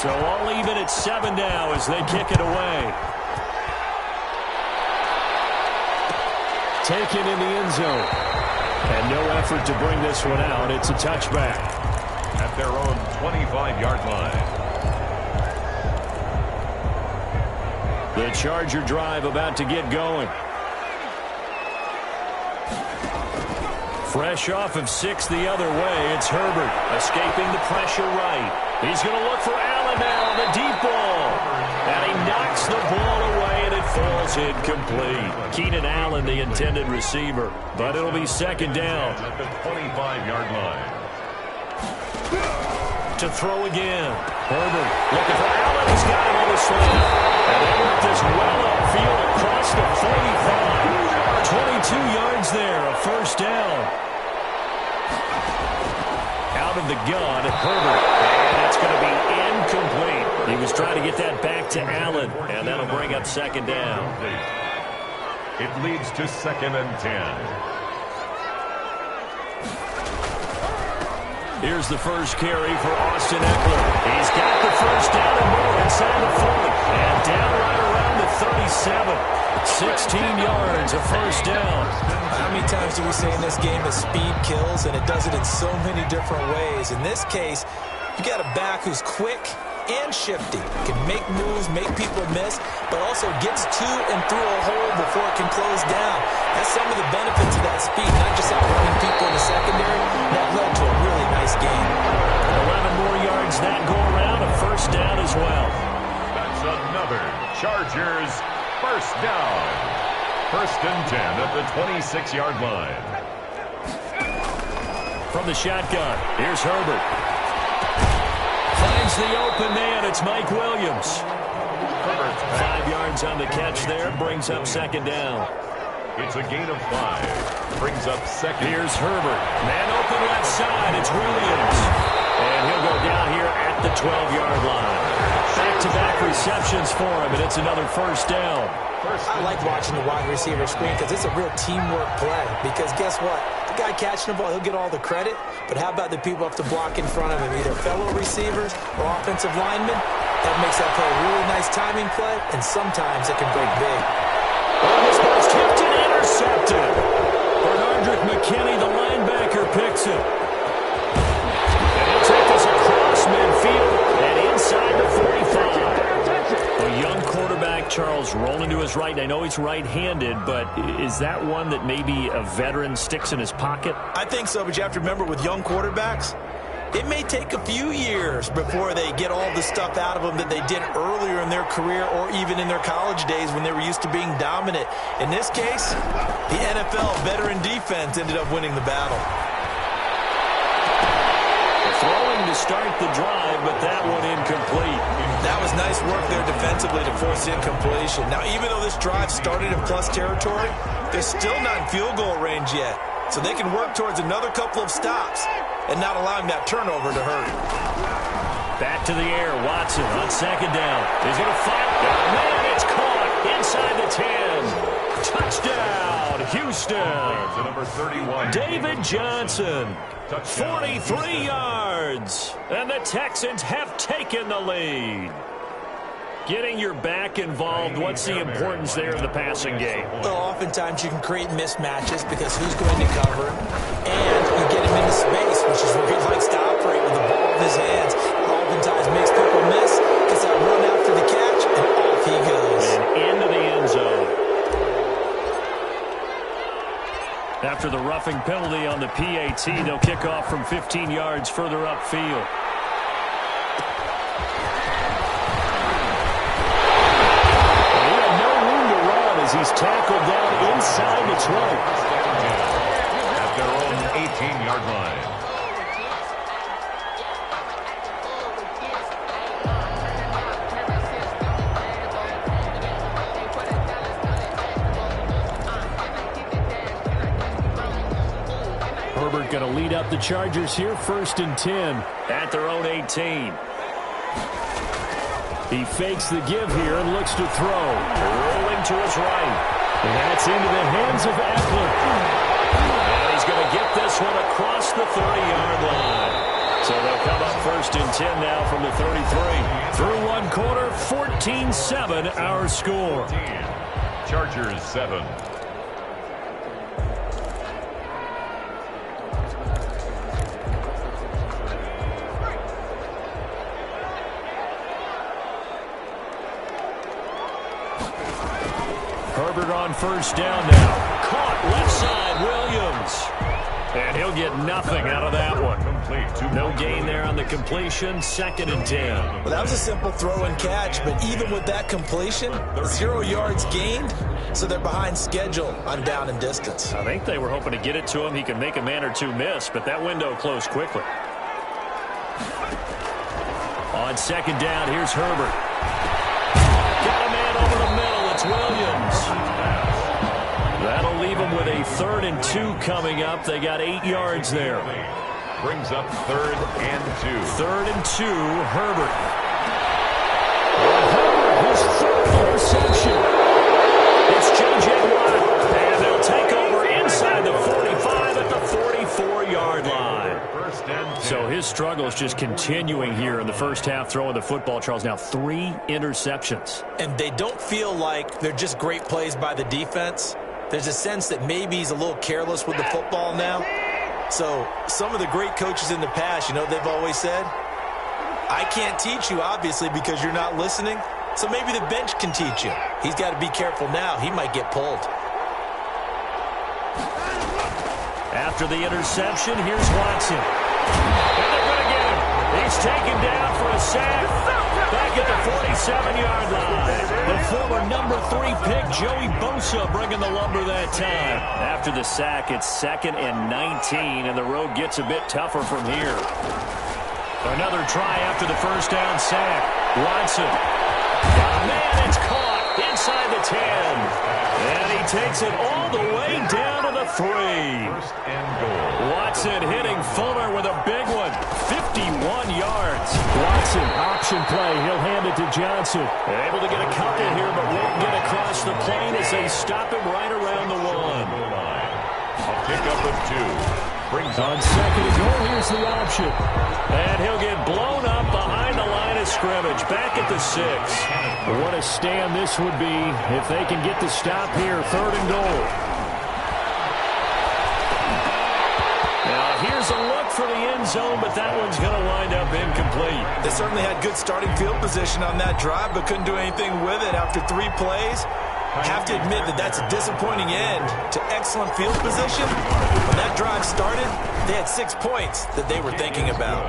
So all even at 7 now as they kick it away. Taken in the end zone. And no effort to bring this one out. It's a touchback. At their own 25-yard line. The Charger drive about to get going. Fresh off of 6 the other way, it's Herbert escaping the pressure right. He's going to look for Allen now on the deep ball. And he knocks the ball away, and it falls incomplete. Keenan Allen, the intended receiver. But it'll be second down. At the 25-yard line. To throw again. Herbert looking for Allen. He's got him on the slant. And they worked this well upfield across the 45. 22 yards there, a first down. Out of the gun, Herbert. And it's going to be incomplete. He was trying to get that back to Allen. And that'll bring up second down. It leads to 2nd and 10. Here's the first carry for Austin Eckler. He's got the first down and more inside the 40. And down right around the 37. 16 yards, a first down. How many times do we say in this game that speed kills, and it does it in so many different ways? In this case, you got a back who's quick and shifty, can make moves, make people miss, but also gets to and through a hole before it can close down. That's some of the benefits of that speed, not just outrunning people in the secondary. That led to a really nice game. 11 more yards that go around, a first down as well. That's another Chargers first down. 1st and 10 at the 26-yard line. From the shotgun, here's Herbert. Finds the open man. It's Mike Williams. 5 yards on the catch there. Brings up second down. It's a gain of 5. Brings up second. Here's Herbert. Man open left side. It's Williams. And he'll go down here at the 12-yard line. Back-to-back receptions for him, and it's another first down. I like watching the wide receiver screen because it's a real teamwork play. Because guess what? The guy catching the ball, he'll get all the credit. But how about the people up to block in front of him, either fellow receivers or offensive linemen? That makes that play a really nice timing play, and sometimes it can break big. Oh, this ball's tipped and intercepted. Bernardrick McKinney, the linebacker, picks it. And he'll take this across midfield and inside the 45. A young quarterback, Charles, rolling to his right. I know he's right-handed, but is that one that maybe a veteran sticks in his pocket? I think so, but you have to remember with young quarterbacks, it may take a few years before they get all the stuff out of them that they did earlier in their career or even in their college days when they were used to being dominant. In this case, the NFL veteran defense ended up winning the battle. Throwing to start the drive, but that one incomplete. That was nice work there defensively to force incompletion. Now, even though this drive started in plus territory, they're still not in field goal range yet. So they can work towards another couple of stops and not allowing that turnover to hurt. Back to the air, Watson on second down. He's going to fire. Man, it's caught inside the 10. Touchdown, Houston. To number 31. David Johnson, 43 yards. And the Texans have taken the lead. Getting your back involved, what's the importance there in the passing game? Well, oftentimes you can create mismatches because who's going to cover, and you get him into space, which is where he likes to operate with the ball in his hands. Oftentimes makes people miss, gets that run after the catch, and off he goes. And into the end zone. After the roughing penalty on the PAT, they'll kick off from 15 yards further upfield. He's tackled down inside the 20. At their own 18-yard line. Herbert going to lead up the Chargers here, 1st and 10 at their own 18. He fakes the give here and looks to throw. Rolling to his right. And that's into the hands of Eckler. And he's going to get this one across the 30-yard line. So they'll come up 1st and 10 now from the 33. Through one quarter, 14-7 our score. Chargers 7. Herbert on 1st down now. Caught left side, Williams. And he'll get nothing out of that one. No gain there on the completion. 2nd and 10. Well, that was a simple throw and catch, but even with that completion, 0 yards gained, so they're behind schedule on down and distance. I think they were hoping to get it to him. He can make a man or two miss, but that window closed quickly. On 2nd down, here's Herbert. Got a man over the middle. It's Williams. That'll leave them with a 3rd and 2 coming up. They got 8 yards there. Brings up 3rd and 2. 3rd and 2, Herbert. Herbert, his 3rd interception. It's J.J. Watt, and they'll take over inside the 45 at the 44-yard line. So his struggle is just continuing here in the first half, throwing the football, Charles. Now 3 interceptions. And they don't feel like they're just great plays by the defense. There's a sense that maybe he's a little careless with the football now. So some of the great coaches in the past, you know, they've always said, I can't teach you, obviously, because you're not listening. So maybe the bench can teach you. He's got to be careful now. He might get pulled. After the interception, here's Watson. And they're going to get him. He's taken down for a sack. Back at the 47-yard line. The former number 3 pick, Joey Bosa, bringing the lumber that time. After the sack, it's 2nd and 19, and the road gets a bit tougher from here. Another try after the first down sack. Watson. Man, it's caught inside the 10. And he takes it all the way down to the 3. 1st and goal. Watson hitting Fuller with a big one. 51 yards. Watson, option play. He'll hand it to Johnson. Able to get a couple here, but won't get across the plane as they stop him right around the 1. A pickup of 2. Brings on 2nd and goal, here's the option. And he'll get blown up behind the line of scrimmage. Back at the 6. What a stand this would be if they can get the stop here. 3rd and goal. Now here's a look for the end zone, but that one's going to wind up incomplete. They certainly had good starting field position on that drive, but couldn't do anything with it after 3 plays. I have to admit that that's a disappointing end to excellent field position. When that drive started, they had 6 points that they were thinking about.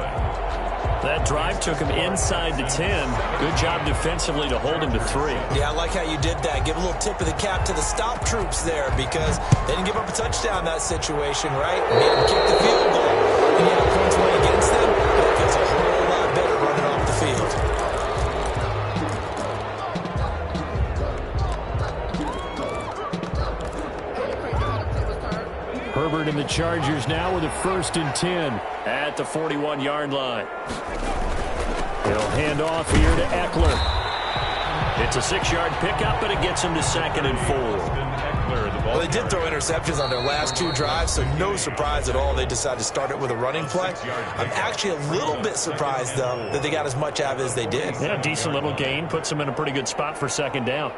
That drive took him inside the 10. Good job defensively to hold him to 3. Yeah, I like how you did that. Give a little tip of the cap to the stop troops there because they didn't give up a touchdown in that situation, right? Made them kick the field goal. And you have points went against them. That feels a whole lot better running off the field. Herbert and the Chargers now with a 1st and 10 at the 41-yard line. He'll hand off here to Eckler. It's a 6-yard pickup, but it gets him to 2nd and 4. Well, they did throw interceptions on their last 2 drives, so no surprise at all they decided to start it with a running play. I'm actually a little bit surprised, though, that they got as much out of it as they did. Yeah, decent little gain. Puts them in a pretty good spot for 2nd down.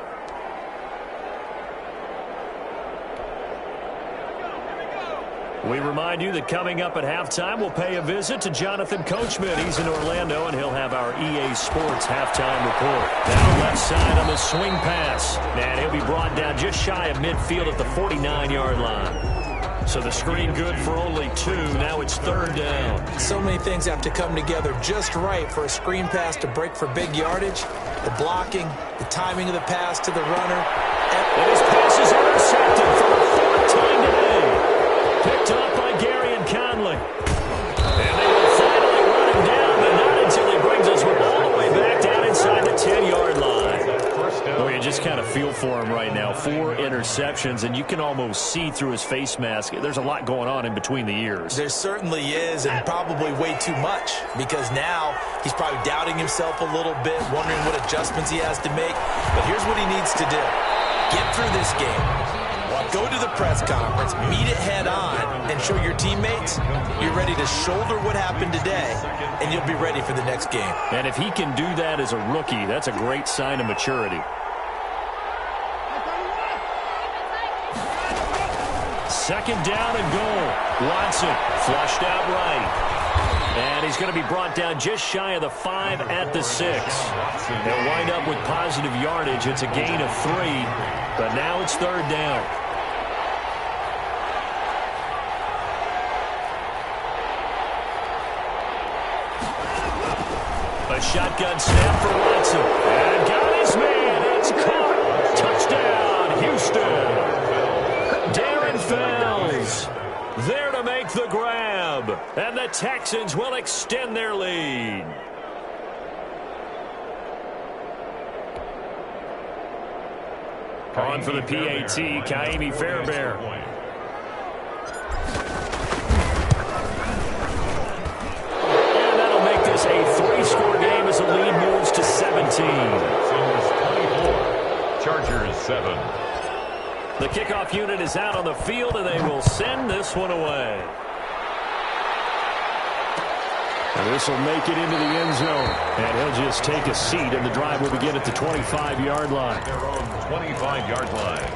We remind you that coming up at halftime, we'll pay a visit to Jonathan Coachman. He's in Orlando, and he'll have our EA Sports halftime report. Now left side on the swing pass. And he'll be brought down just shy of midfield at the 49-yard line. So the screen good for only 2. Now it's 3rd down. So many things have to come together just right for a screen pass to break for big yardage. The blocking, the timing of the pass to the runner. And his pass is intercepted for the 4th time today. Picked up by Gary and Conley. And they will finally run him down, but not until he brings us all the way back down inside the 10-yard line. Well, you just kind of feel for him right now. 4 interceptions, and you can almost see through his face mask. There's a lot going on in between the ears. There certainly is, and probably way too much, because now he's probably doubting himself a little bit, wondering what adjustments he has to make. But here's what he needs to do. Get through this game. go to the press conference, meet it head on, and show your teammates you're ready to shoulder what happened today, and you'll be ready for the next game. And if he can do that as a rookie, that's a great sign of maturity. Second down and goal. Watson flushed out right. And he's going to be brought down just shy of the 5 at the 6. They'll wind up with positive yardage. It's a gain of 3, but now it's third down. A shotgun snap for Watson. And got his man. It's caught. Touchdown, Houston. Darren Fells there to make the grab. And the Texans will extend their lead. On for the PAT, Kaimi Fairbairn. And that'll make this a 3-score game as the lead moves to 17. Chargers 7. The kickoff unit is out on the field, and they will send this one away. And this will make it into the end zone. And he'll just take a seat, and the drive will begin at the 25-yard line. Their own 25-yard line.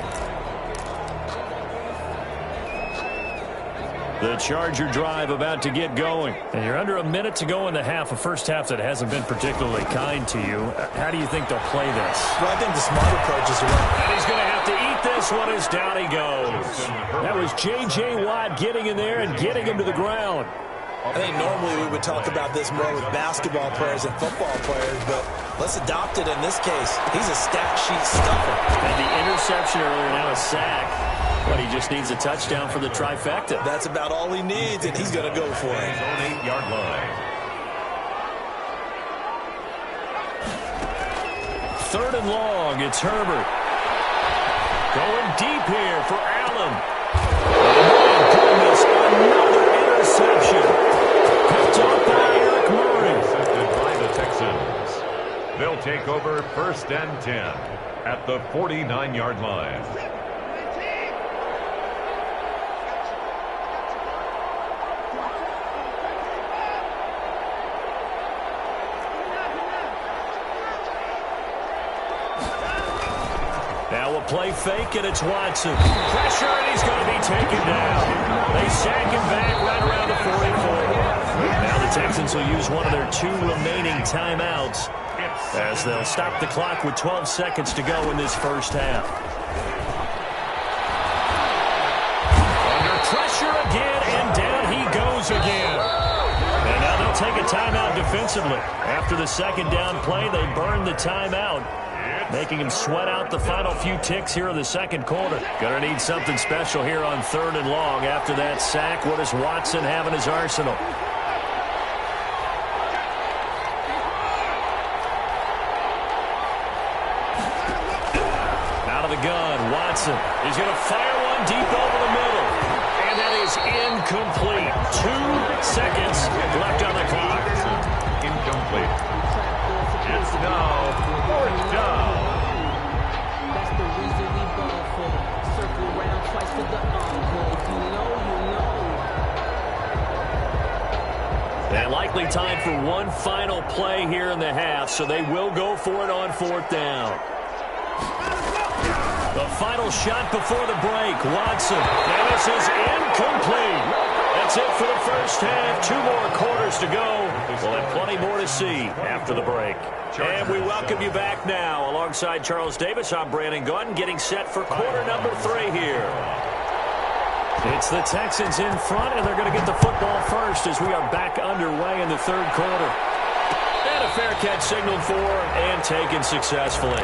The Charger drive about to get going. And you're under a minute to go in the half, a first half that hasn't been particularly kind to you. How do you think they'll play this? Well, I think the smart approach is right. And he's going to have to eat this one as down he goes. That was J.J. Watt getting in there and getting him to the ground. I think normally we would talk about this more with basketball players and football players, but let's adopt it in this case. He's a stat sheet stuffer. And the interception earlier, now a sack. But he just needs a touchdown for the trifecta. That's about all he needs, and he's going to go for it. His own 8-yard line. Third and long, it's Herbert. Going deep here for Allen. Oh, my goodness, another interception. Picked up by Eric Murray. Intercepted by the Texans. They'll take over 1st and 10 at the 49-yard line. Now a play fake, and it's Watson. Pressure, and he's going to be taken down. They sack him back right around the 44. Now the Texans will use one of their 2 remaining timeouts as they'll stop the clock with 12 seconds to go in this first half. Under pressure again, and down he goes again. And now they'll take a timeout defensively. After the second down play, they burn the timeout, making him sweat out the final few ticks here in the second quarter. Gonna need something special here on 3rd and long. After that sack, what does Watson have in his arsenal? Out of the gun, Watson. He's gonna fire one deep over the middle. And that is incomplete. 2 seconds left on the clock. Incomplete. It's now 4th down. That's the reason we ball for. Circle around twice to the encore. You know. And likely time for one final play here in the half, so they will go for it on 4th down. The final shot before the break, Watson. And this is incomplete. That's it for the first half. 2 more quarters to go. We'll have plenty more to see after the break. And we welcome you back now. Alongside Charles Davis, I'm Brandon Gunn, getting set for quarter number 3 here. It's the Texans in front, and they're going to get the football first as we are back underway in the 3rd quarter. And a fair catch signaled for and taken successfully.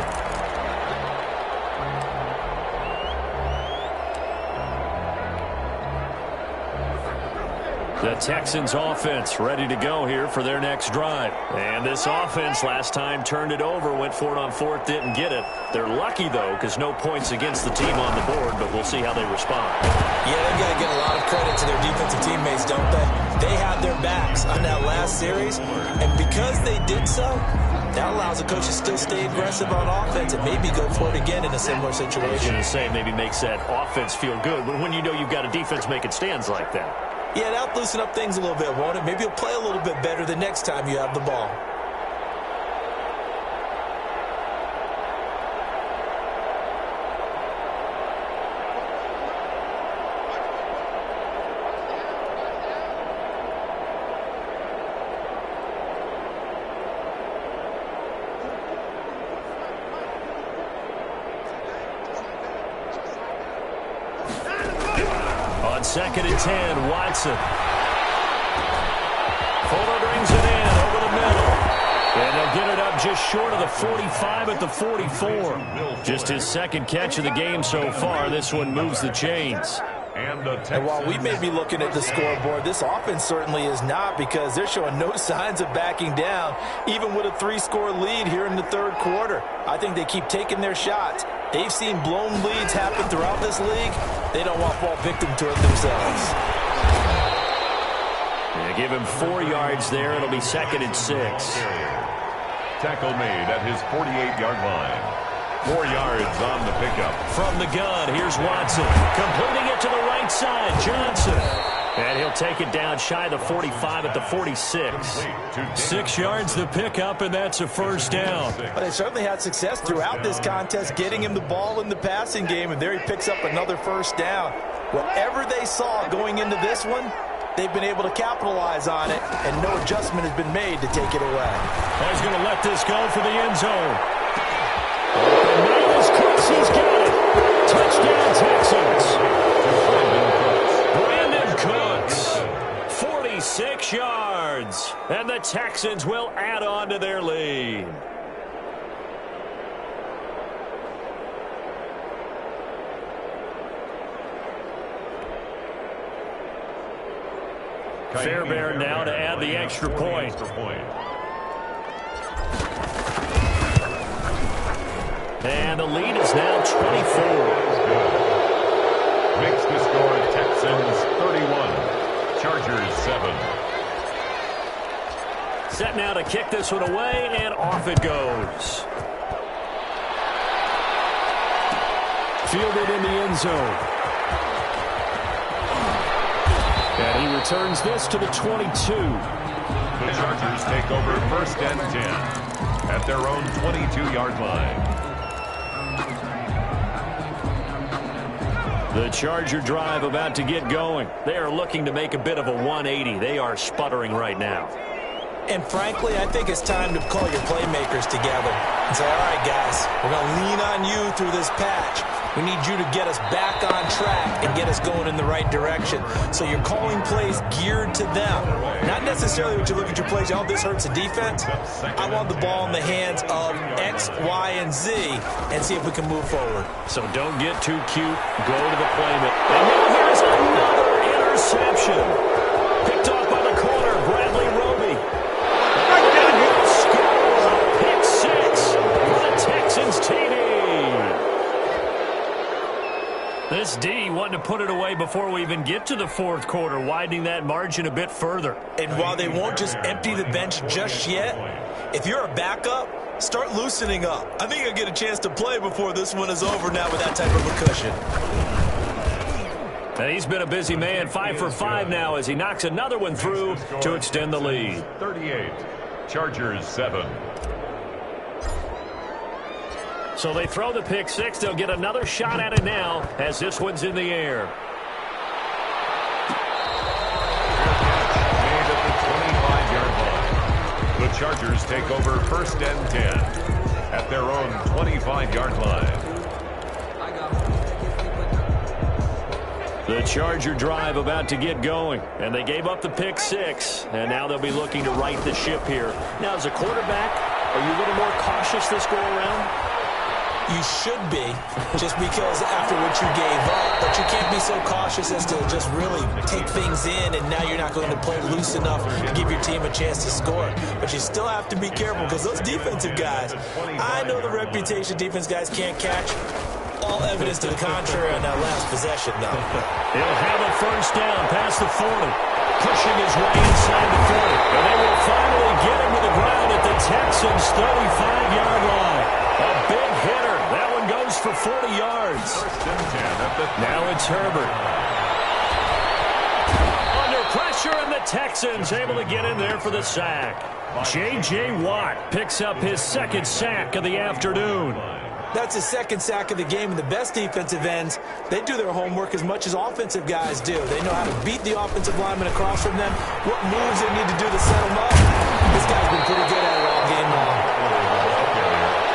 The Texans offense ready to go here for their next drive. And this offense last time turned it over, went for it on 4th, didn't get it. They're lucky, though, because no points against the team on the board, but we'll see how they respond. Yeah, they've got to get a lot of credit to their defensive teammates, don't they? They had their backs on that last series, and because they did so, That allows the coach to still stay aggressive on offense and maybe go for it again in a similar situation. I was going to say maybe makes that offense feel good, but when you know you've got a defense making stands like that. Yeah, that'll loosen up things a little bit, won't it? Maybe you'll play a little bit better the next time you have the ball. Second and 10, Watson. Fuller brings it in over the middle. And they'll get it up just short of the 45 at the 44. Just his second catch of the game so far. This one moves the chains. And while we may be looking at the scoreboard, this offense certainly is not, because they're showing no signs of backing down, even with a 3-score lead here in the third quarter. I think they keep taking their shots. They've seen blown leads happen throughout this league. They don't want to fall victim to it themselves. Yeah, give him 4 yards there. It'll be second and 6. Tackle made at his 48-yard line. 4 yards on the pickup. From the gun, here's Watson. Completing it to the right side, Johnson. And he'll take it down shy of the 45 at the 46. 6 yards the pickup, and that's a first down. But they certainly had success throughout this contest getting him the ball in the passing game, and there he picks up another first down. Whatever they saw going into this one, they've been able to capitalize on it, and no adjustment has been made to take it away. He's going to let this go for the end zone. Miles Cooks, he's got it. Touchdown, Texans. Brandon Cooks, 46 yards. And the Texans will add on to their lead. Fairbairn now to add the extra point. And the lead is now 24. Makes the score Texans 31, Chargers 7. Set now to kick this one away, and off it goes. Fielded in the end zone. And he returns this to the 22. The Chargers take over first and 10 at their own 22-yard line. The Charger drive about to get going. They are looking to make a bit of a 180. They are sputtering right now. And frankly, I think it's time to call your playmakers together and say, all right, guys, we're going to lean on you through this patch. We need you to get us back on track and get us going in the right direction. So you're calling plays geared to them. Not necessarily what you look at your plays, oh, this hurts the defense. I want the ball in the hands of X, Y, and Z and see if we can move forward. So don't get too cute. Go to the playbook. And now here's another interception. Picked off by the corner, Bradley Roby. And score! Pick 6 for the Texans TD. This D wanting to put it away before we even get to the fourth quarter, widening that margin a bit further. And while they won't just empty the bench just yet, if you're a backup, start loosening up. I think you'll get a chance to play before this one is over now with that type of a cushion. And he's been a busy man, 5 for 5 now as he knocks another one through to extend the lead. 38, Chargers 7. So they throw the pick 6. They'll get another shot at it now as this one's in the air. Made at the 25-yard line. The Chargers take over first and 10 at their own 25-yard line. The Charger drive about to get going, and they gave up the pick 6, and now they'll be looking to right the ship here. Now, as a quarterback, are you a little more cautious this go around? You should be, just because after what you gave up, but you can't be so cautious as to just really take things in, and now you're not going to play loose enough to give your team a chance to score. But you still have to be careful, because those defensive guys, I know the reputation defense guys can't catch. All evidence to the contrary on that last possession, though. He'll have a first down past the 40. pushing his way inside the 40. And they will finally get him to the ground at the Texans' 35-yard line. A big hitter. That one goes for 40 yards. First and 10 at the... Now it's Herbert. Under pressure, and the Texans able to get in there for the sack. J.J. Watt picks up his second sack of the afternoon. That's his second sack of the game, and the best defensive ends, they do their homework as much as offensive guys do. They know how to beat the offensive lineman across from them, what moves they need to do to set them up. This guy's been pretty good at it all game long.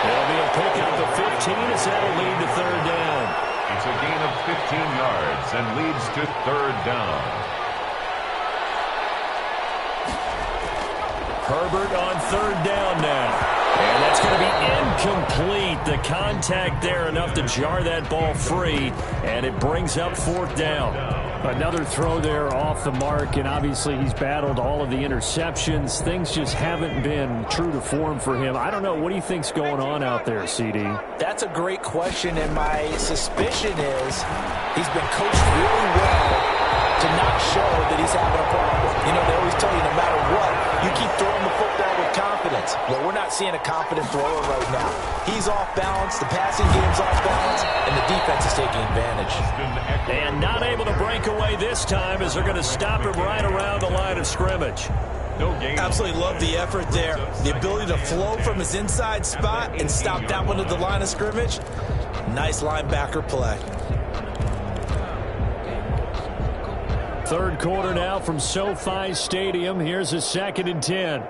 There'll be a pickup of 15 as that'll lead to third down. It's a gain of 15 yards and leads to third down. Herbert on third down now. And that's going to be incomplete. The contact there enough to jar that ball free, and it brings up fourth down. Another throw there off the mark, and obviously he's battled all of the interceptions. Things just haven't been true to form for him. I don't know. What do you think's going on out there, CD? That's a great question, and my suspicion is he's been coached really well to not show that he's having a problem. You know, they always tell you no matter what, you keep throwing the football with confidence. Well, we're not seeing a confident thrower right now. He's off balance, the passing game's off balance, and the defense is taking advantage. And not able to break away this time as they're going to stop him right around the line of scrimmage. No gain. Absolutely love the effort there. The ability to flow from his inside spot and stop that one at the line of scrimmage. Nice linebacker play. Third quarter now from SoFi Stadium. Here's a 2nd and 10.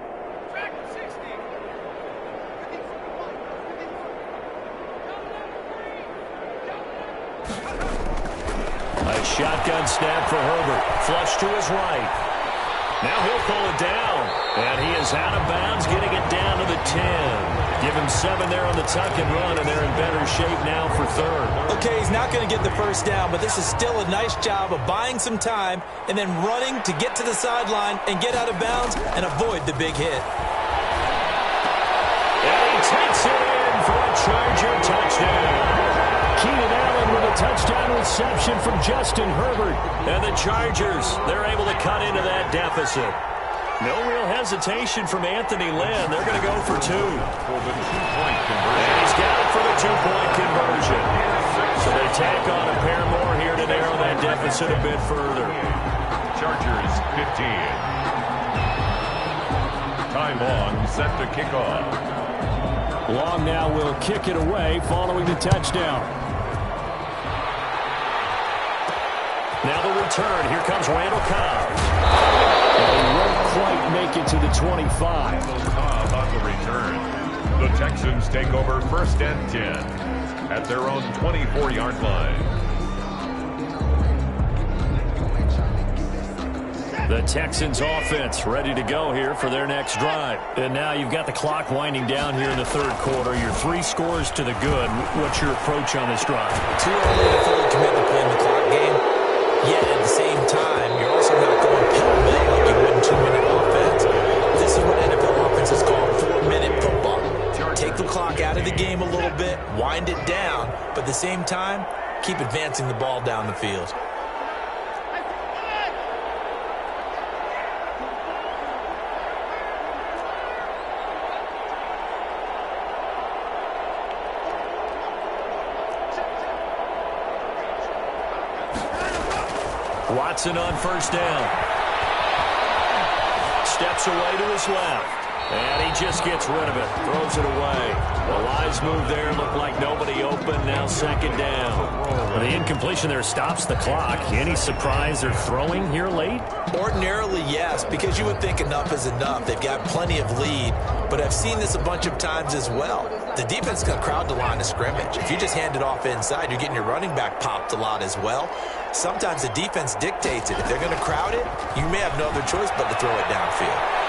A shotgun snap for Herbert. Flush to his right. Now he'll pull it down. And he is out of bounds, getting it down to the 10. Give him 7 there on the tuck and run, and they're in better shape now for third. Okay, he's not going to get the first down, but this is still a nice job of buying some time and then running to get to the sideline and get out of bounds and avoid the big hit. And he takes it in for a Charger touchdown. Keenan Allen with a touchdown reception from Justin Herbert. And the Chargers, they're able to cut into that deficit. No real hesitation from Anthony Lynn. They're going to go for 2. For the 2-point conversion. And he's got it for the 2-point conversion. So they tack on a pair more here to narrow that deficit a bit further. Chargers 15. Time on, set to kick off. Long now will kick it away following the touchdown. Now the return. Here comes Randall Cobb. And he won't quite make it to the 25. Cobb on the return. The Texans take over 1st and 10 at their own 24-yard line. The Texans offense ready to go here for their next drive. And now you've got the clock winding down here in the third quarter. You're 3 scores to the good. What's your approach on this drive? Too early to fully commit to playing the clock game. Yet at the same time, you're also not going pell-mell like you would in 2-minute offense. This is what NFL offenses call 4-minute football. Take the clock out of the game a little bit, wind it down, but at the same time, keep advancing the ball down the field. Watson on first down. Steps away to his left. And he just gets rid of it. Throws it away. The wise move there. Looked like nobody open. Now 2nd down. Well, the incompletion there stops the clock. Any surprise they're throwing here late? Ordinarily, yes, because you would think enough is enough. They've got plenty of lead, but I've seen this a bunch of times as well. The defense is going to crowd the line of scrimmage. If you just hand it off inside, you're getting your running back popped a lot as well. Sometimes the defense dictates it. If they're going to crowd it, you may have no other choice but to throw it downfield.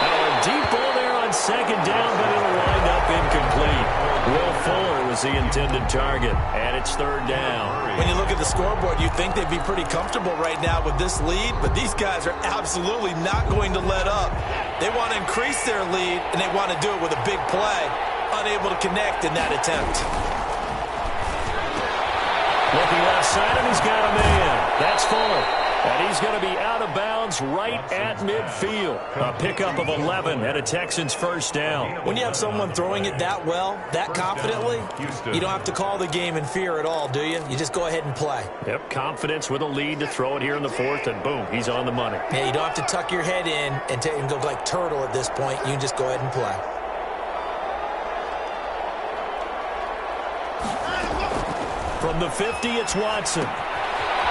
A deep ball there on 2nd down, but it'll wind up incomplete. Will Fuller was the intended target, and it's 3rd down. When you look at the scoreboard, you'd think they'd be pretty comfortable right now with this lead, but these guys are absolutely not going to let up. They want to increase their lead, and they want to do it with a big play. Unable to connect in that attempt. Looking left side, and he's got a man. That's Fuller. And he's going to be out of bounds right at midfield. A pickup of 11 and a Texans first down. When you have someone throwing it that well, that confidently, you don't have to call the game in fear at all, do you? You just go ahead and play. Yep, confidence with a lead to throw it here in the fourth, and boom, he's on the money. Yeah, you don't have to tuck your head in and go like turtle at this point. You can just go ahead and play. From the 50, it's Watson.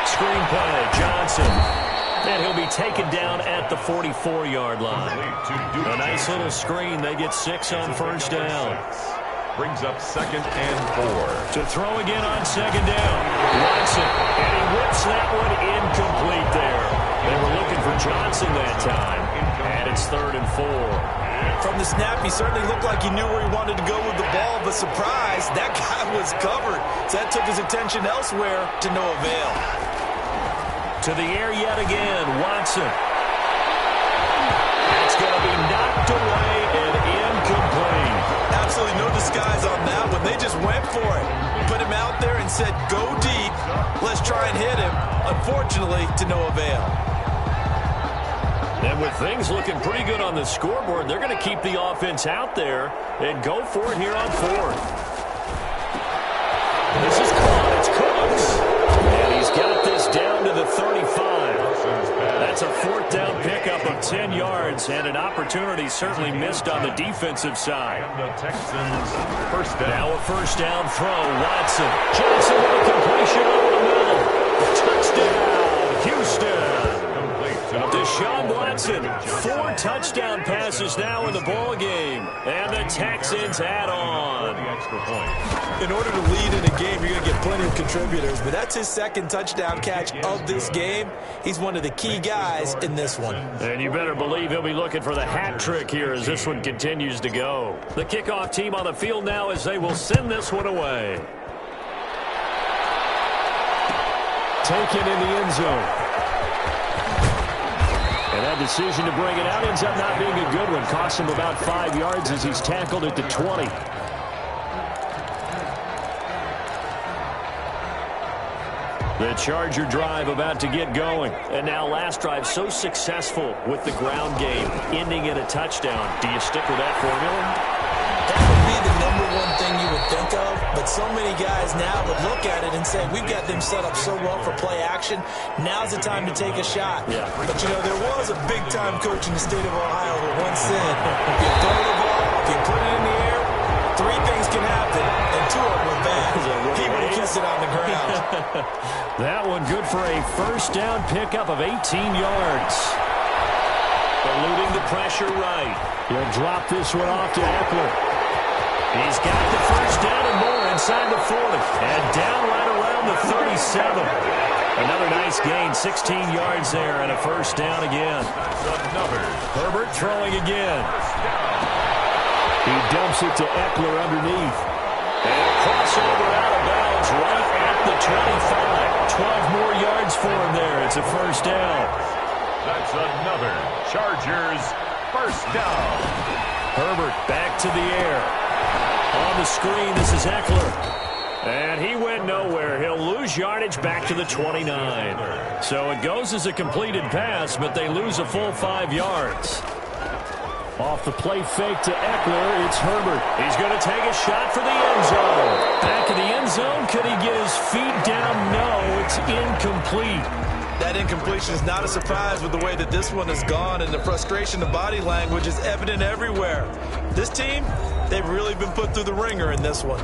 Screen play, Johnson. And he'll be taken down at the 44-yard line. A nice little screen. They get 6 on first down. Brings up 2nd and 4. To throw again on 2nd down. Watson. And he whips that one incomplete there. They were looking for Johnson that time. And it's 3rd and 4. From the snap, he certainly looked like he knew where he wanted to go with the ball, but surprise, that guy was covered. So that took his attention elsewhere to no avail. To the air yet again, Watson. It's going to be knocked away and incomplete. Absolutely no disguise on that one. They just went for it. Put him out there and said, go deep. Let's try and hit him. Unfortunately, to no avail. And with things looking pretty good on the scoreboard, they're going to keep the offense out there and go for it here on 4th. This is caught. It's Cooks. And he's got this down to the 35. That's a 4th down pickup of 10 yards and an opportunity certainly missed on the defensive side. And the Texans first down. Now a first down throw. Watson. Johnson with a completion over the middle. Touchdown, Houston. Deshaun Watson, 4 touchdown passes now in the ball game, and the Texans add on. In order to lead in a game, you're going to get plenty of contributors, but that's his 2nd touchdown catch of this game. He's one of the key guys in this one. And you better believe he'll be looking for the hat trick here as this one continues to go. The kickoff team on the field now as they will send this one away. Taken in the end zone. And that decision to bring it out ends up not being a good one. Costs him about 5 yards as he's tackled at the 20. The Charger drive about to get going. And now last drive so successful with the ground game, ending in a touchdown. Do you stick with that formula? That would be the #1 thing you would think of, but so many guys now would look at it and say, we've got them set up so well for play action. Now's the time to take a shot. Yeah. But, you know, there was a big-time coach in the state of Ohio who once said, if you throw the ball, if you put it in the air, 3 things can happen, and 2 of them were bad. He would have kissed it on the ground. That one good for a first down pickup of 18 yards. Eluding the pressure right. He'll drop this one off to Eckler. He's got the first down and more inside the 40. And down right around the 37. Another nice gain, 16 yards there, and a first down again. Herbert throwing again. He dumps it to Eckler underneath. And a crossover out of bounds right at the 25. 12 more yards for him there. It's a first down. That's another Chargers first down. Herbert back to the air. On the screen, this is Eckler. And he went nowhere. He'll lose yardage back to the 29. So it goes as a completed pass, but they lose a full 5 yards. Off the play fake to Eckler, it's Herbert. He's going to take a shot for the end zone. Back in the end zone, could he get his feet down? No, it's incomplete. That incompletion is not a surprise with the way that this one has gone, and the frustration of body language is evident everywhere. This team, they've really been put through the ringer in this one.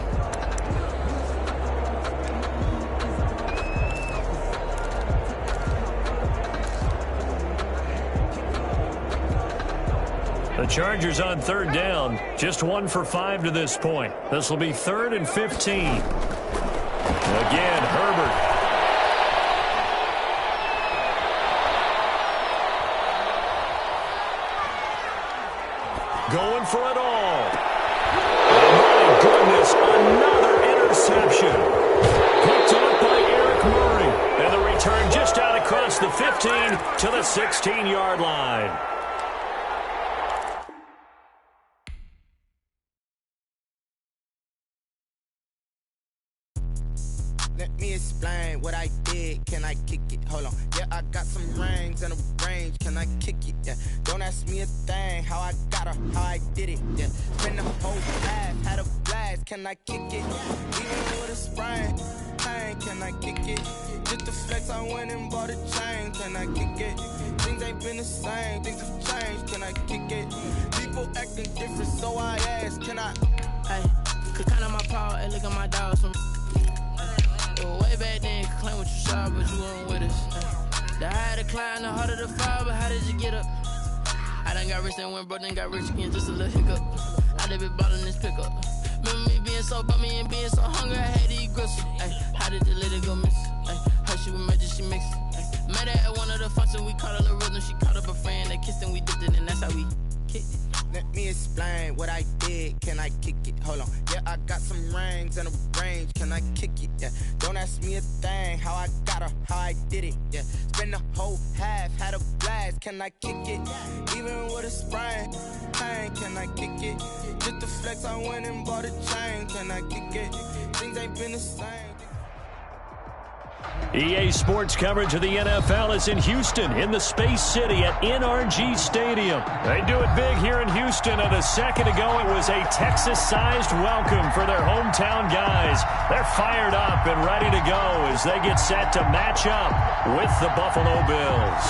The Chargers on 3rd down, just 1 for 5 to this point. This will be 3rd and 15. Again, Herbert. Going for it all. Oh, my goodness, another interception. Picked up by Eric Murray. And the return just out across the 15 to the 16-yard line. Let me me explain what I did. Can I kick it? Hold on. Yeah, I got some rings and a range. Can I kick it? Yeah. Don't ask me a thing. How I got her, how I did it. Yeah. Spend the whole half, had a blast. Can I kick it? Even with a sprain. Can I kick it? Just the flex, I went and bought a chain. Can I kick it? Things ain't been the same. Things have changed. Can I kick it? People acting different, so I ask. Can I? Hey, could count on my power and look at my dogs from. Way back then, you could claim what you saw, but you weren't with us. The higher the climb, the harder the fall, but how did you get up? I done got rich and went broke, then got rich again, just a little hiccup. I done been ballin' this pickup. Remember me being so bummy and being so hungry, I had to eat gristle. Ay, how did the lady go miss? Ay, her she was magic, she mixed. Ay, met her at one of the functions, we caught her the rhythm. She caught up a friend, they kissed and we dipped it, and that's how we kicked it. Let me explain what I did. Can I kick it? Hold on. Yeah, I got some rings and a range. Can I kick it? Yeah. Don't ask me a thing. How I got her, how I did it. Yeah. Spend the whole half, had a blast. Can I kick it? Even with a sprain. Can I kick it? Just the flex, I went and bought a chain. Can I kick it? Things ain't been the same. EA Sports coverage of the NFL is in Houston, in the Space City at NRG Stadium. They do it big here in Houston, and a second ago it was a Texas-sized welcome for their hometown guys. They're fired up and ready to go as they get set to match up with the Buffalo Bills.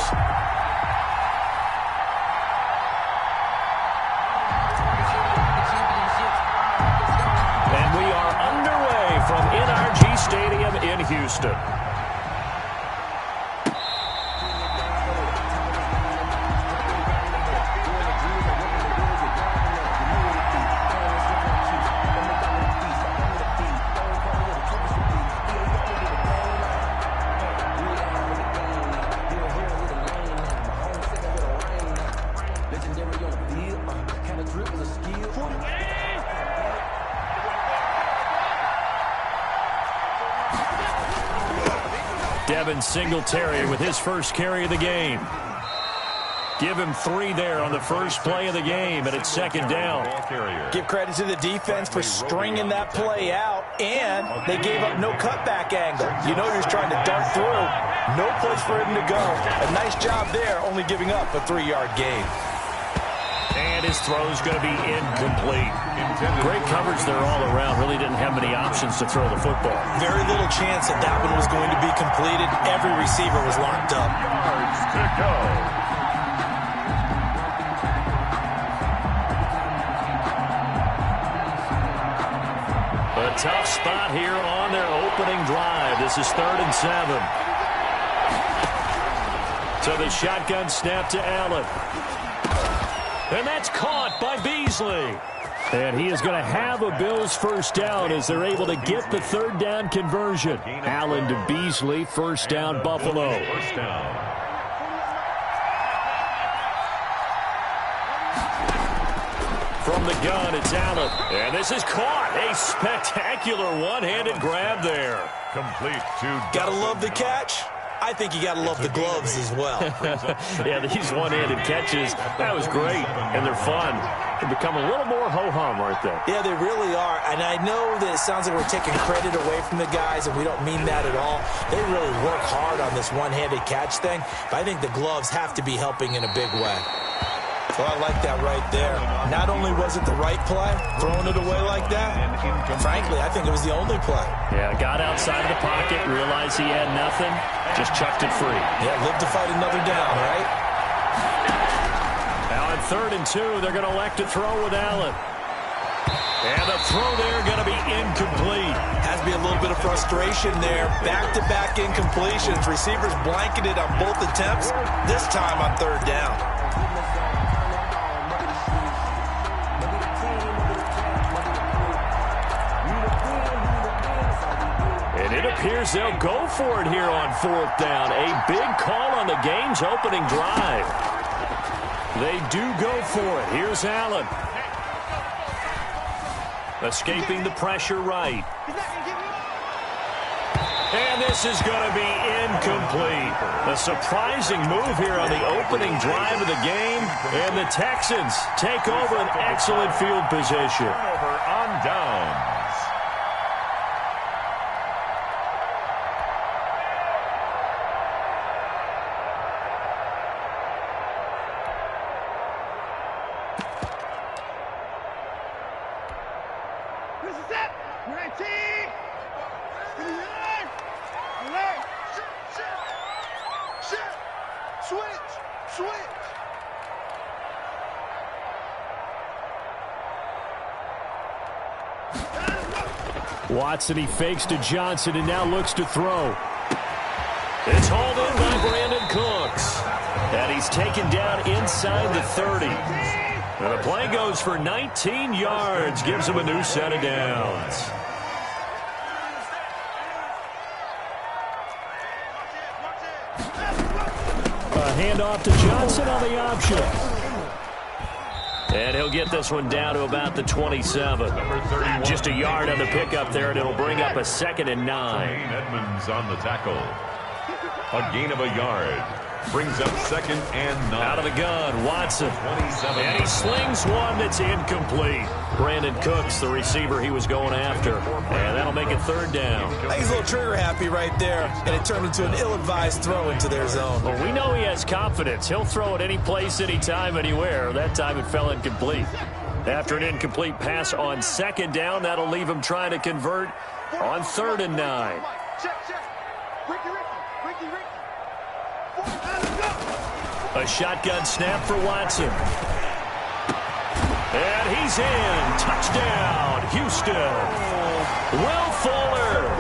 And we are underway from NRG Stadium in Houston. Singletary with his first carry of the game. Give him 3 there on the first play of the game, and it's second down. Give credit to the defense for stringing that play out, and they gave up no cutback angle. You know you're trying to dart through. No place for him to go. A nice job there, only giving up a 3-yard gain. And his throw's going to be incomplete. Great coverage there all around. Really didn't have many options to throw the football. Very little chance that that one was going to be completed. Every receiver was locked up. Yards to go. A tough spot here on their opening drive. This is 3rd and 7. So the shotgun snap to Allen. And that's caught by Beasley. And he is going to have a Bills first down as they're able to get the 3rd down conversion. Allen to Beasley, first down Buffalo. First down. From the gun, it's Allen. And this is caught. A spectacular one-handed grab there. Complete to... Gotta love the catch. I think you got to love the gloves as well. Yeah, these one-handed catches, that was great, and they're fun. They become a little more ho-hum, aren't they? Yeah, they really are, and I know that it sounds like we're taking credit away from the guys, and we don't mean that at all. They really work hard on this one-handed catch thing, but I think the gloves have to be helping in a big way. So I like that right there. Not only was it the right play, throwing it away like that, frankly, I think it was the only play. Yeah, got outside of the pocket, realized he had nothing, just chucked it free. Yeah, live to fight another down, right? Now on 3rd and 2, they're going to elect to throw with Allen. And the throw there going to be incomplete. Has to be a little bit of frustration there. Back-to-back incompletions. Receivers blanketed on both attempts, this time on 3rd down. It appears they'll go for it here on 4th down. A big call on the game's opening drive. They do go for it. Here's Allen. Escaping the pressure right. And this is going to be incomplete. A surprising move here on the opening drive of the game. And the Texans take over an excellent field position. Turnover on downs. Watson, he fakes to Johnson and now looks to throw. It's hauled in by Brandon Cooks. And he's taken down inside the 30. And the play goes for 19 yards. Gives him a new set of downs. A handoff to Johnson on the option. And he'll get this one down to about the 27. Just a yard on the pickup there, and it'll bring up a 2nd and 9. Edmonds on the tackle. A gain of a yard. Brings up 2nd and 9. Out of the gun, Watson. And he slings one that's incomplete. Brandon Cooks, the receiver he was going after. And that'll make it 3rd down. I think he's a little trigger happy right there, and it turned into an ill-advised throw into their zone. Well, we know he has confidence. He'll throw it any place, anytime, anywhere. That time it fell incomplete. After an incomplete pass on 2nd down, that'll leave him trying to convert on 3rd and 9. A shotgun snap for Watson. And he's in. Touchdown, Houston. Will Fuller,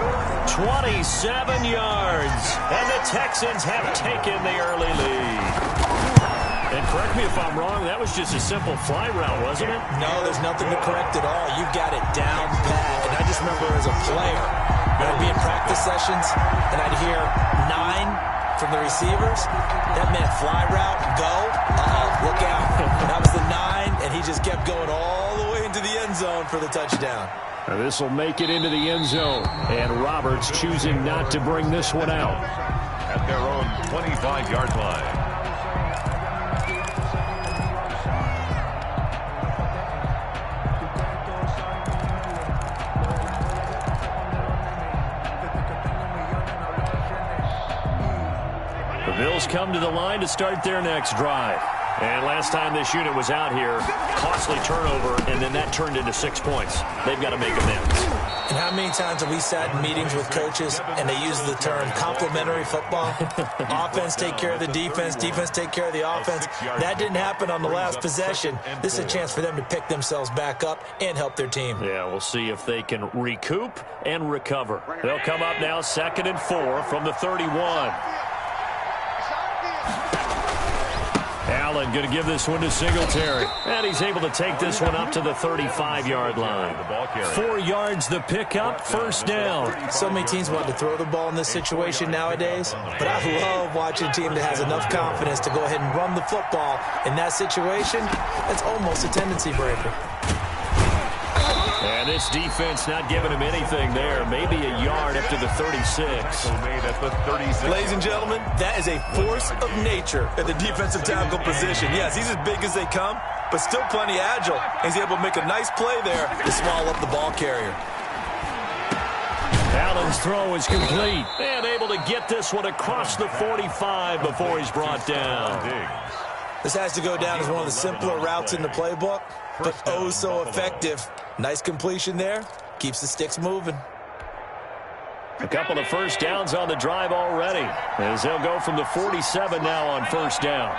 27 yards. And the Texans have taken the early lead. And correct me if I'm wrong, that was just a simple fly route, wasn't it? No, there's nothing to correct at all. You've got it down pat. And I just remember as a player, I'd be in practice sessions, and I'd hear 9 from the receivers. That meant fly route, go, look out. That was the 9, and he just kept going all the way into the end zone for the touchdown. Now this will make it into the end zone, and Roberts choosing not to bring this one out. At their own 25-yard line. Bills come to the line to start their next drive. And last time this unit was out here, costly turnover, and then that turned into 6 points. They've got to make amends. And how many times have we sat in meetings with coaches and they use the term complementary football? Offense take care of the defense, defense take care of the offense. That didn't happen on the last possession. This is a chance for them to pick themselves back up and help their team. Yeah, we'll see if they can recoup and recover. They'll come up now 2nd and 4 from the 31. Allen going to give this one to Singletary. And he's able to take this one up to the 35-yard line. 4 yards the pickup, 1st down. So many teams want to throw the ball in this situation nowadays, but I love watching a team that has enough confidence to go ahead and run the football in that situation. That's almost a tendency breaker. And this defense not giving him anything there. Maybe a yard up to the 36. Ladies and gentlemen, that is a force of nature at the defensive tackle position. Yes, he's as big as they come, but still plenty agile. He's able to make a nice play there to swallow up the ball carrier. Allen's throw is complete. And able to get this one across the 45 before he's brought down. This has to go down as one of the simpler routes in the playbook, but oh so effective. Nice completion there. Keeps the sticks moving. A couple of 1st downs on the drive already, as they'll go from the 47 now on 1st down.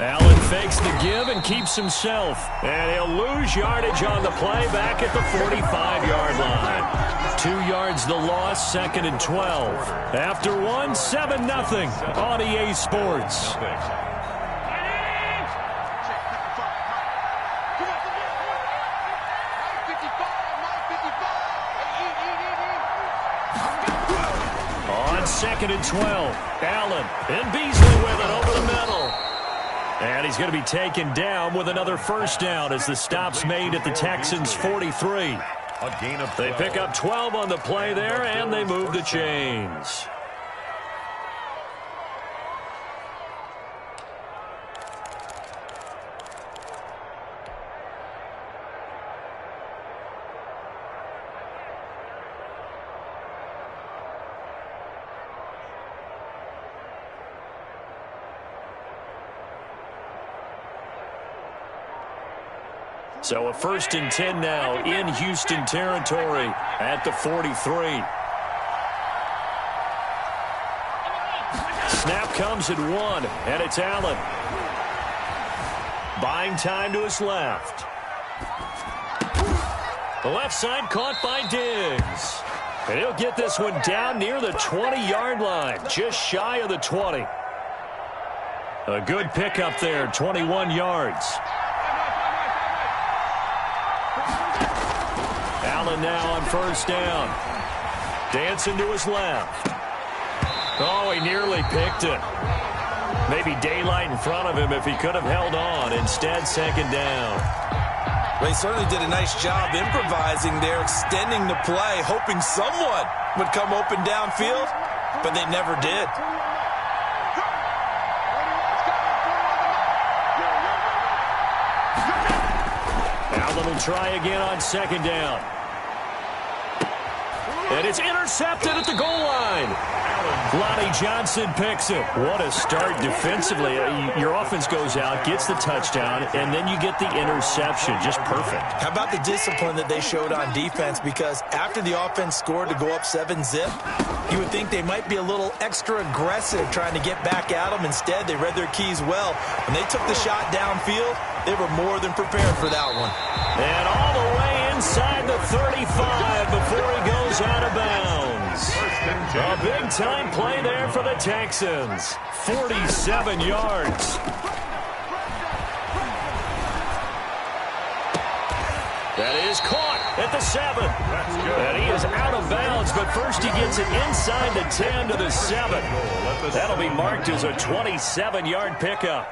Allen fakes the give and keeps himself. And he'll lose yardage on the play back at the 45-yard line. 2 yards the loss, 2nd and 12. After one, 7-0 on EA Sports. On 2nd and 12, Allen and Beasley with it over the middle. And he's going to be taken down with another 1st down as the stop's made at the Texans' 43. They pick up 12 on the play there, and they move the chains. So a 1st and 10 now in Houston territory at the 43. Snap comes at 1, and it's Allen. Buying time to his left. The left side caught by Diggs. And he'll get this one down near the 20-yard line, just shy of the 20. A good pickup there, 21 yards. Allen now on 1st down. Dancing to his left. Oh, he nearly picked it. Maybe daylight in front of him if he could have held on. Instead, 2nd down. Well, he certainly did a nice job improvising there, extending the play, hoping someone would come open downfield, but they never did. Allen will try again on 2nd down. And it's intercepted at the goal line. Lonnie Johnson picks it. What a start defensively. Your offense goes out, gets the touchdown, and then you get the interception. Just perfect. How about the discipline that they showed on defense? Because after the offense scored to go up 7-zip, you would think they might be a little extra aggressive trying to get back at them. Instead, they read their keys well. When they took the shot downfield, they were more than prepared for that one. And all the way inside the 35 before he goes out of bounds. A big-time play there for the Texans. 47 yards. That is caught at the 7. And he is out of bounds, but first he gets it inside the 10 to the 7. That'll be marked as a 27-yard pickup.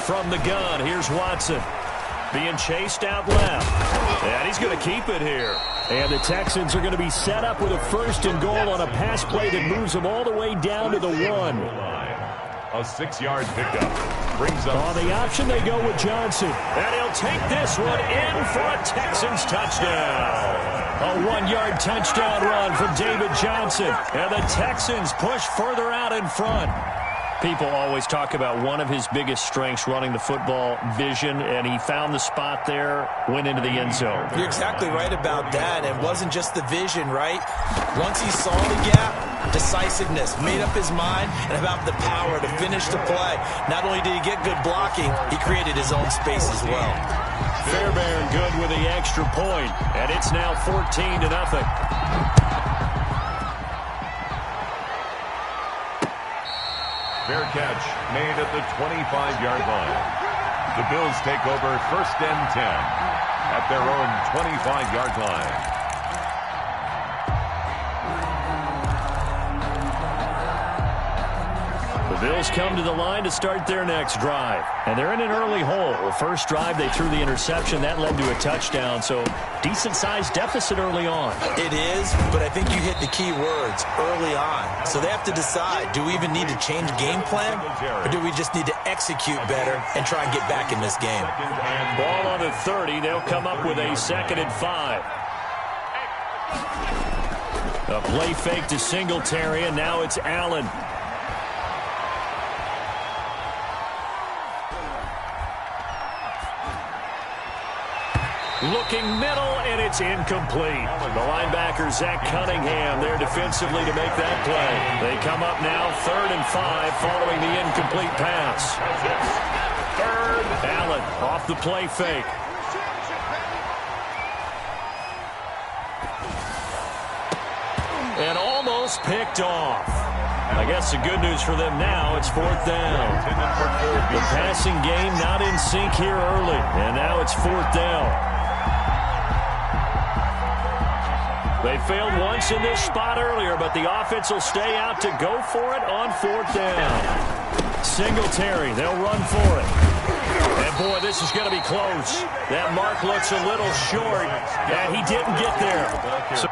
From the gun, here's Watson. Being chased out left. And he's going to keep it here. And the Texans are going to be set up with a 1st and goal on a pass play that moves them all the way down to the 1. A 6-yard pickup. Brings up on the option, they go with Johnson. And he'll take this one in for a Texans touchdown. A 1-yard touchdown run from David Johnson. And the Texans push further out in front. People always talk about one of his biggest strengths, running the football, vision, and he found the spot there, went into the end zone. You're exactly right about that. It wasn't just the vision, right? Once he saw the gap, decisiveness, made up his mind, and about the power to finish the play. Not only did he get good blocking, he created his own space as well. Fairbairn good with the extra point, and it's now 14-0. Fair catch made at the 25-yard line. The Bills take over 1st and 10 at their own 25-yard line. The Bills come to the line to start their next drive. And they're in an early hole. The first drive, they threw the interception. That led to a touchdown. So decent-sized deficit early on. It is, but I think you hit the key words early on. So they have to decide, do we even need to change game plan? Or do we just need to execute better and try and get back in this game? Ball on the 30. They'll come up with a 2nd and 5. A play fake to Singletary, and now it's Allen. Looking middle, and it's incomplete. The linebacker, Zach Cunningham, there defensively to make that play. They come up now 3rd and 5 following the incomplete pass. 3rd. Allen off the play fake. And almost picked off. I guess the good news for them now, it's 4th down. The passing game not in sync here early, and now it's 4th down. They failed once in this spot earlier, but the offense will stay out to go for it on 4th down. Singletary, they'll run for it. And, boy, this is going to be close. That mark looks a little short, and he didn't get there. So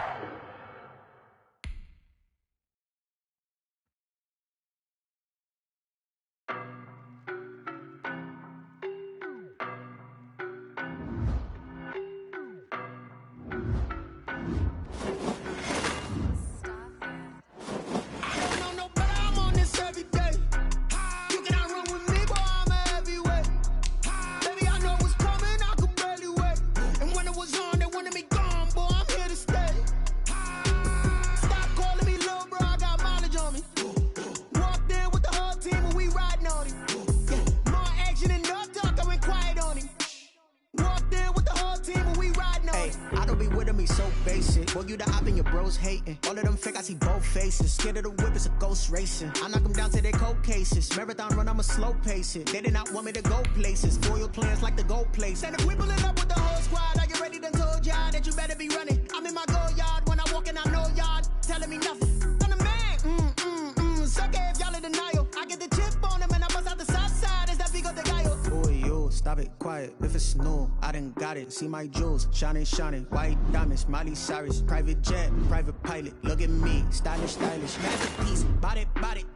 I don't be with him, he's so basic. Boy, you the op and your bros hating. All of them fake, I see both faces. Scared of the whip, it's a ghost racing. I knock them down to their cold cases. Marathon run, I'ma slow pace it. They did not want me to go places. Foil plans like the gold place. And if we pulling up with the whole squad, are you ready? Done told y'all that you better be running. I'm in my go yard. When I walk in, I know y'all telling me nothing. I'm the man. Sucker if y'all in denial. I get the chip on him and I bust out the south side. Is that Vigo de Gallo? Boy, yo, stop it, quiet. If it's new, I done got it. See my jewels, shining, white diamonds, Miley Cyrus, private jet, private pilot. Look at me, stylish, masterpiece, body,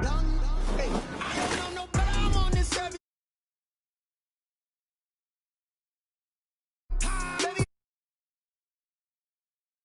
young, hey.